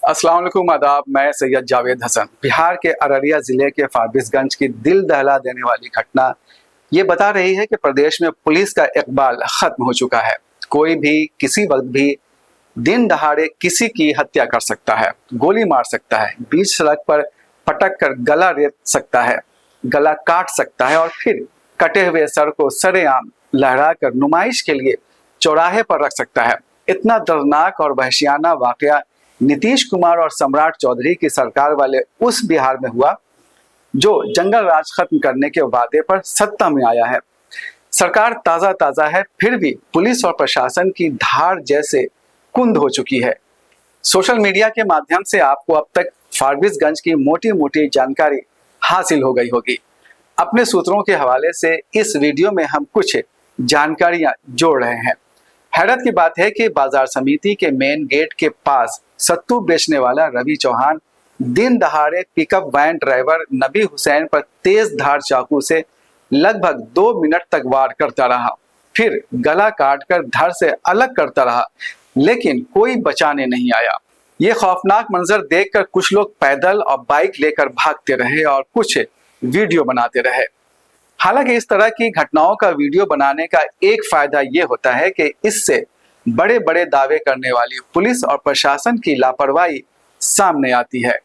अस्सलाम वालेकुम, आदाब। मैं सैयद जावेद हसन। बिहार के अररिया जिले के फारबिसगंज की दिल दहला देने वाली घटना ये बता रही है कि प्रदेश में पुलिस का इकबाल खत्म हो चुका है। कोई भी किसी वक्त भी दिन दहाड़े किसी की हत्या कर सकता है, गोली मार सकता है, बीच सड़क पर पटक कर गला रेत सकता है, गला काट सकता है और फिर कटे हुए सर को सरेआम लहरा कर नुमाइश के लिए चौराहे पर रख सकता है। इतना दर्दनाक और वहशियाना वाकया नीतीश कुमार और सम्राट चौधरी की सरकार वाले उस बिहार में हुआ जो जंगल राज खत्म करने के वादे पर सत्ता में आया है। सरकार ताजा है, फिर भी पुलिस और प्रशासन की धार जैसे कुंद हो चुकी है। सोशल मीडिया के माध्यम से आपको अब तक फारबिसगंज की मोटी मोटी जानकारी हासिल हो गई होगी। अपने सूत्रों के हवाले से इस वीडियो में हम कुछ जानकारियां जोड़ रहे हैं। हैरत की बात है कि बाजार समिति के मेन गेट के पास सत्तू बेचने वाला रवि चौहान दिन दहाड़े पिकअप वैन ड्राइवर नबी हुसैन पर तेज धार चाकू से लगभग 2 मिनट तक वार करता रहा, फिर गला काटकर धड़ से अलग करता रहा, लेकिन कोई बचाने नहीं आया। ये खौफनाक मंजर देखकर कुछ लोग पैदल और बाइक लेकर भागते रहे और कुछ वीडियो बनाते रहे। हालांकि इस तरह की घटनाओं का वीडियो बनाने का एक फायदा ये होता है कि इससे बड़े बड़े दावे करने वाली पुलिस और प्रशासन की लापरवाही सामने आती है।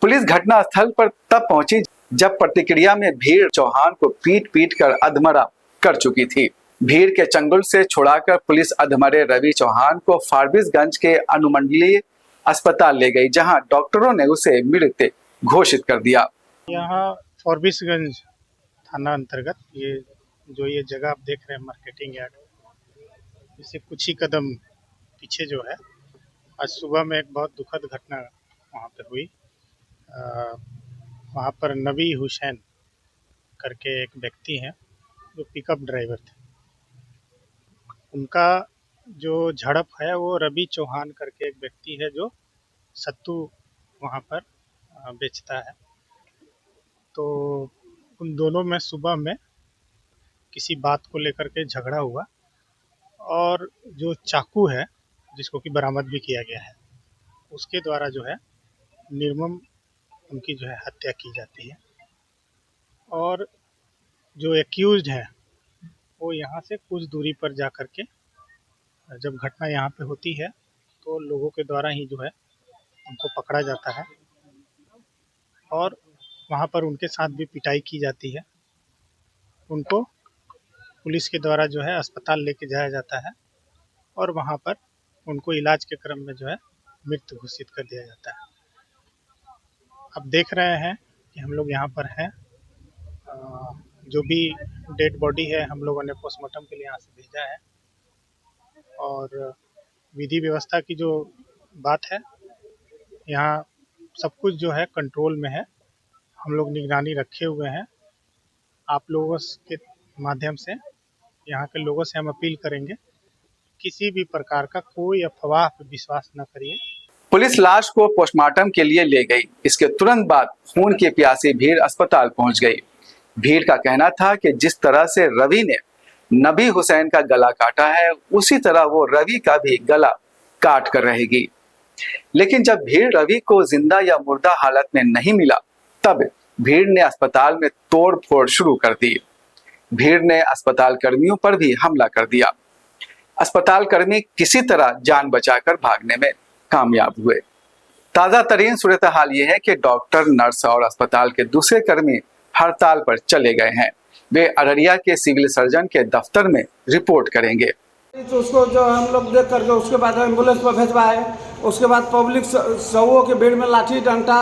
पुलिस घटना स्थल पर तब पहुंची जब प्रतिक्रिया में भीड़ चौहान को पीट पीट कर अधमरा कर चुकी थी। भीड़ के चंगुल से छुड़ाकर पुलिस अधमरे रवि चौहान को फारबिसगंज के अनुमंडलीय अस्पताल ले गई, जहां डॉक्टरों ने उसे मृत घोषित कर दिया। यहाँ फारबिसगंज थाना अंतर्गत ये जगह आप देख रहे हैं मार्केटिंग यार्ड, इससे कुछ ही कदम पीछे जो है आज सुबह में एक बहुत दुखद घटना वहाँ पे हुई। वहाँ पर नबी हुसैन करके एक व्यक्ति हैं जो पिकअप ड्राइवर थे। उनका जो झड़प है वो रवि चौहान करके एक व्यक्ति है जो सत्तू वहाँ पर बेचता है। तो उन दोनों में सुबह में किसी बात को लेकर के झगड़ा हुआ और जो चाकू है जिसको कि बरामद भी किया गया है उसके द्वारा जो है निर्मम उनकी जो है हत्या की जाती है। और जो एक्यूज्ड है वो यहाँ से कुछ दूरी पर जा कर के जब घटना यहाँ पे होती है तो लोगों के द्वारा ही जो है उनको पकड़ा जाता है और वहाँ पर उनके साथ भी पिटाई की जाती है। उनको पुलिस के द्वारा जो है अस्पताल लेके जाया जाता है और वहाँ पर उनको इलाज के क्रम में जो है मृत घोषित कर दिया जाता है। अब देख रहे हैं कि हम लोग यहाँ पर हैं, जो भी डेड बॉडी है हम लोगों ने पोस्टमार्टम के लिए यहाँ से भेजा है और विधि व्यवस्था की जो बात है यहाँ सब कुछ जो है कंट्रोल में है। हम लोग निगरानी रखे हुए हैं। आप लोगों के माध्यम से यहाँ के लोगों से हम अपील करेंगे किसी भी प्रकार का कोई अफवाह पर विश्वास न करिए। पुलिस लाश को पोस्टमार्टम के लिए ले गई। इसके तुरंत बाद खून की प्यासी भीड़ अस्पताल पहुंच गई। भीड़ का कहना था कि जिस तरह से रवि ने नबी हुसैन का गला काटा है उसी तरह वो रवि का भी गला काट कर रहेगी। लेकिन जब भीड़ रवि को जिंदा या मुर्दा हालत में नहीं मिला तब भीड़ ने अस्पताल में तोड़ फोड़ शुरू कर दी। भीड़ ने अस्पताल कर्मियों पर भी हमला कर दिया। अस्पताल कर्मी किसी तरह जान बचाकर भागने में कामयाब हुए। ताजा तरीन सूरत हाल ये है कि डॉक्टर, नर्स और अस्पताल के दूसरे कर्मी हड़ताल पर चले गए हैं। वे अररिया के सिविल सर्जन के दफ्तर में रिपोर्ट करेंगे। तो उसको जो हम लोग देख करके उसके बाद एम्बुलेंस पर भेजवाए। उसके बाद पब्लिक सौओं के भीड़ में लाठी डंडा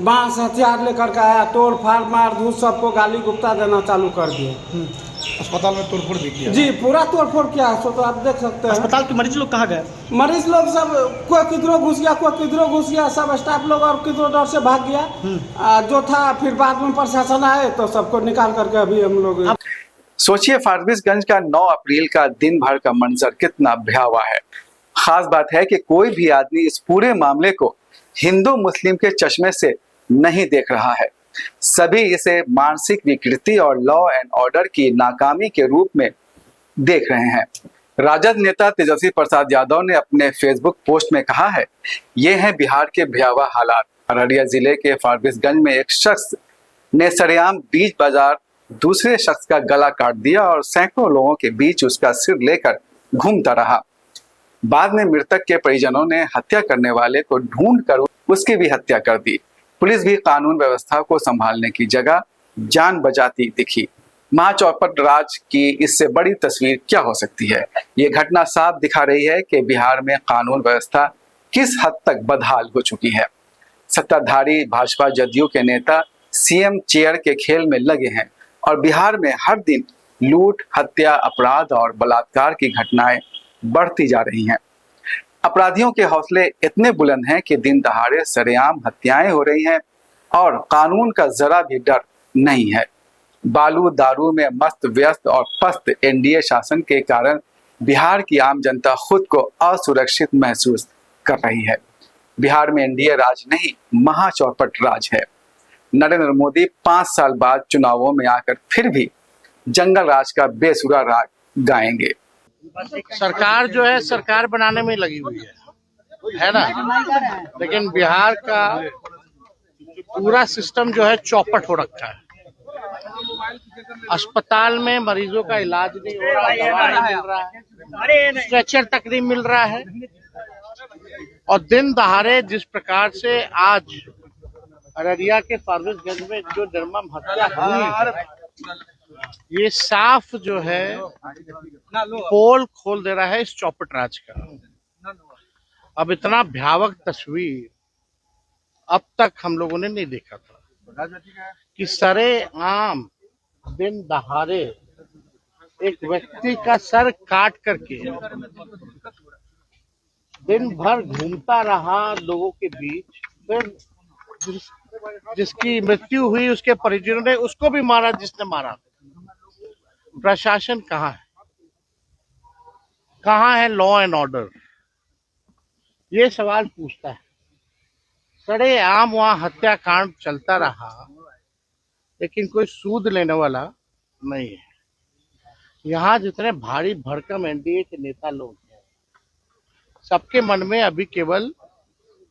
बांस हथियार लेकर के आया, तोड़ फाड़ मार धूस सबको गाली गुप्ता देना चालू कर दिए। अस्पताल में तोड़फोड़ भी किया जी, पूरा तोड़फोड़ किया है। सो तो आप देख सकते हैं। अस्पताल के मरीज लोग कहाँ गए? मरीज लोग सब कोई किधरों घुस गया, कोई किधरों घुस गया, सब स्टाफ लोग और किधरों डर से भाग गया। जो था फिर बाद में प्रशासन आए तो सबको निकाल करके अभी हम लोग। सोचिए फारबिसगंज का 9 अप्रैल का दिन भर का मंजर कितना भयावह है। खास बात है कि कोई भी आदमी इस पूरे मामले को हिंदू मुस्लिम के चश्मे से नहीं देख रहा है। सभी इसे मानसिक विकृति और लॉ एंड ऑर्डर की नाकामी के रूप में देख रहे हैं। राजद नेता तेजस्वी प्रसाद यादव ने अपने फेसबुक पोस्ट में कहा है, ये है बिहार के भयावह हालात। अररिया जिले के फारबिसगंज में एक शख्स ने सरेआम बीच बाजार दूसरे शख्स का गला काट दिया और सैकड़ों लोगों के बीच उसका सिर लेकर घूमता रहा। बाद में मृतक के परिजनों ने हत्या करने वाले को ढूंढकर उसकी भी हत्या कर दी। पुलिस भी कानून व्यवस्था को संभालने की जगह जान बचाती दिखी। महाचौपट राज की इससे बड़ी तस्वीर क्या हो सकती है? ये घटना साफ दिखा रही है कि बिहार में कानून व्यवस्था किस हद तक बदहाल हो चुकी है। सत्ताधारी भाजपा जदयू के नेता सीएम चेयर के खेल में लगे हैं और बिहार में हर दिन लूट, हत्या, अपराध और बलात्कार की घटनाएं बढ़ती जा रही हैं। अपराधियों के हौसले इतने बुलंद हैं कि दिन दहाड़े सरेआम हत्याएं हो रही हैं और कानून का जरा भी डर नहीं है। बालू दारू में मस्त व्यस्त और पस्त एनडीए शासन के कारण बिहार की आम जनता खुद को असुरक्षित महसूस कर रही है। बिहार में एनडीए राज नहीं, महाचौपट राज है। नरेंद्र मोदी 5 साल बाद चुनावों में आकर फिर भी जंगल राज का बेसुरा राग गाएंगे। सरकार जो है सरकार बनाने में लगी हुई है ना, लेकिन बिहार का पूरा सिस्टम जो है चौपट हो रखा है। अस्पताल में मरीजों का इलाज नहीं हो रहा, दवा नहीं मिल रहा है, स्ट्रेचर तक नहीं मिल रहा है। और दिन दहाड़े जिस प्रकार से आज अररिया के फारबिसगंज में जो निर्मम हत्या हुई, ये साफ जो है पोल खोल दे रहा है इस चौपट राज का। अब इतना भयावह तस्वीर अब तक हम लोगों ने नहीं देखा था कि सरेआम दिन दहाड़े एक व्यक्ति का सर काट करके दिन भर घूमता रहा लोगों के बीच, फिर जिसकी मृत्यु हुई उसके परिजनों ने उसको भी मारा जिसने मारा। प्रशासन कहाँ है? कहाँ है लॉ एंड ऑर्डर? ये सवाल पूछता है। सरेआम वहां हत्याकांड चलता रहा, लेकिन कोई सूद लेने वाला नहीं है। यहाँ जितने भारी भड़कम एनडीए के नेता लोग हैं, सबके मन में अभी केवल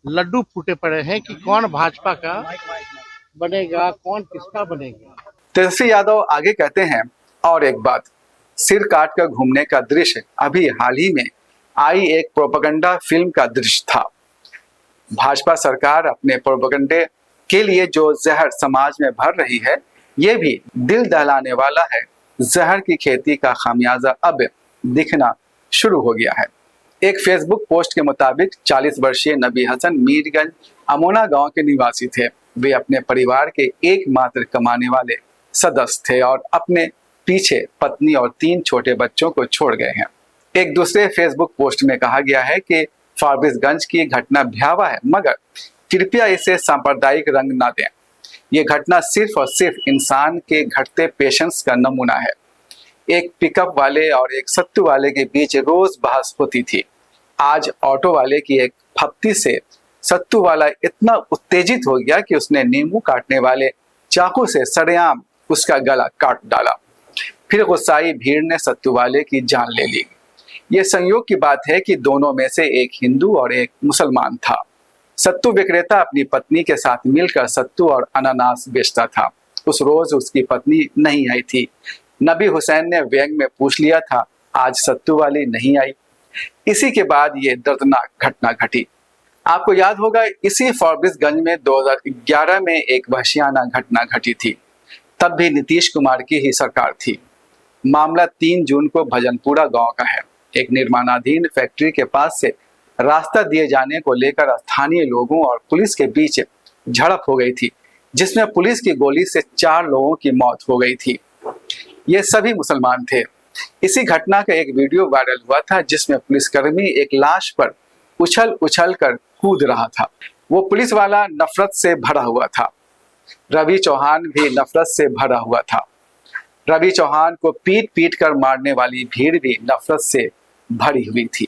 लड्डू फूटे पड़े हैं कि कौन भाजपा का बनेगा, कौन किसका बनेगा। तेजस्वी यादव आगे कहते हैं, और एक बात, सिर काट कर घूमने का दृश्य अभी हाल ही में आई एक प्रोपेगेंडा फिल्म का दृश्य था। भाजपा सरकार अपने प्रोपेगेंडे के लिए जो जहर समाज में भर रही है, ये भी दिल दहलाने वाला है। जहर की खेती का खामियाजा अब दिखना शुरू हो गया है। एक फेसबुक पोस्ट के मुताबिक 40 वर्षीय नबी हसन मीरगंज अमोना गांव के निवासी थे। वे अपने परिवार के एकमात्र कमाने वाले सदस्य थे और अपने पीछे पत्नी और 3 छोटे बच्चों को छोड़ गए हैं। एक दूसरे फेसबुक पोस्ट में कहा गया है कि फारबिसगंज की घटना भयावह है, मगर कृपया इसे सांप्रदायिक रंग न दें। ये घटना सिर्फ और सिर्फ इंसान के घटते पेशेंस का नमूना है। एक पिकअप वाले और एक सत्तू वाले के बीच रोज बहस होती थी। आज ऑटो वाले की एक फप्ती से सत्तू वाला इतना उत्तेजित हो गया कि उसने नींबू काटने वाले चाकू से सरेआम उसका गला काट डाला। फिर गुस्साई भीड़ ने सत्तू वाले की जान ले ली। ये संयोग की बात है कि दोनों में से एक हिंदू और एक मुसलमान था। सत्तू विक्रेता अपनी पत्नी के साथ मिलकर सत्तू और अनानास बेचता था। उस रोज उसकी पत्नी नहीं आई थी। नबी हुसैन ने व्यंग में पूछ लिया था, आज सत्तू वाली नहीं आई। इसी के बाद ये दर्दनाक घटना घटी। आपको याद होगा, इसी फारबिसगंज में 2011 में एक वहशियाना घटना घटी थी। तब भी नीतीश कुमार की ही सरकार थी। मामला 3 जून को भजनपुरा गांव का है। एक निर्माणाधीन फैक्ट्री के पास से रास्ता दिए जाने को लेकर स्थानीय लोगों और पुलिस के बीच झड़प हो गई थी, जिसमें पुलिस की गोली से 4 लोगों की मौत हो गई थी। ये सभी मुसलमान थे। इसी घटना का एक वीडियो वायरल हुआ था, जिसमें पुलिसकर्मी एक लाश पर उछल उछल कर कूद रहा था। वो पुलिस वाला नफरत से भरा हुआ था। रवि चौहान भी नफरत से भरा हुआ था। रवि चौहान को पीट पीट कर मारने वाली भीड़ भी नफरत से भरी हुई थी।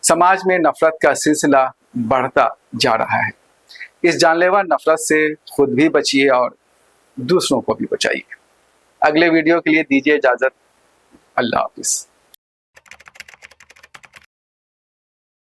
समाज में नफरत का सिलसिला बढ़ता जा रहा है। इस जानलेवा नफरत से खुद भी बचिए और दूसरों को भी बचाइए। अगले वीडियो के लिए दीजिए इजाजत। अल्लाह हाफिज।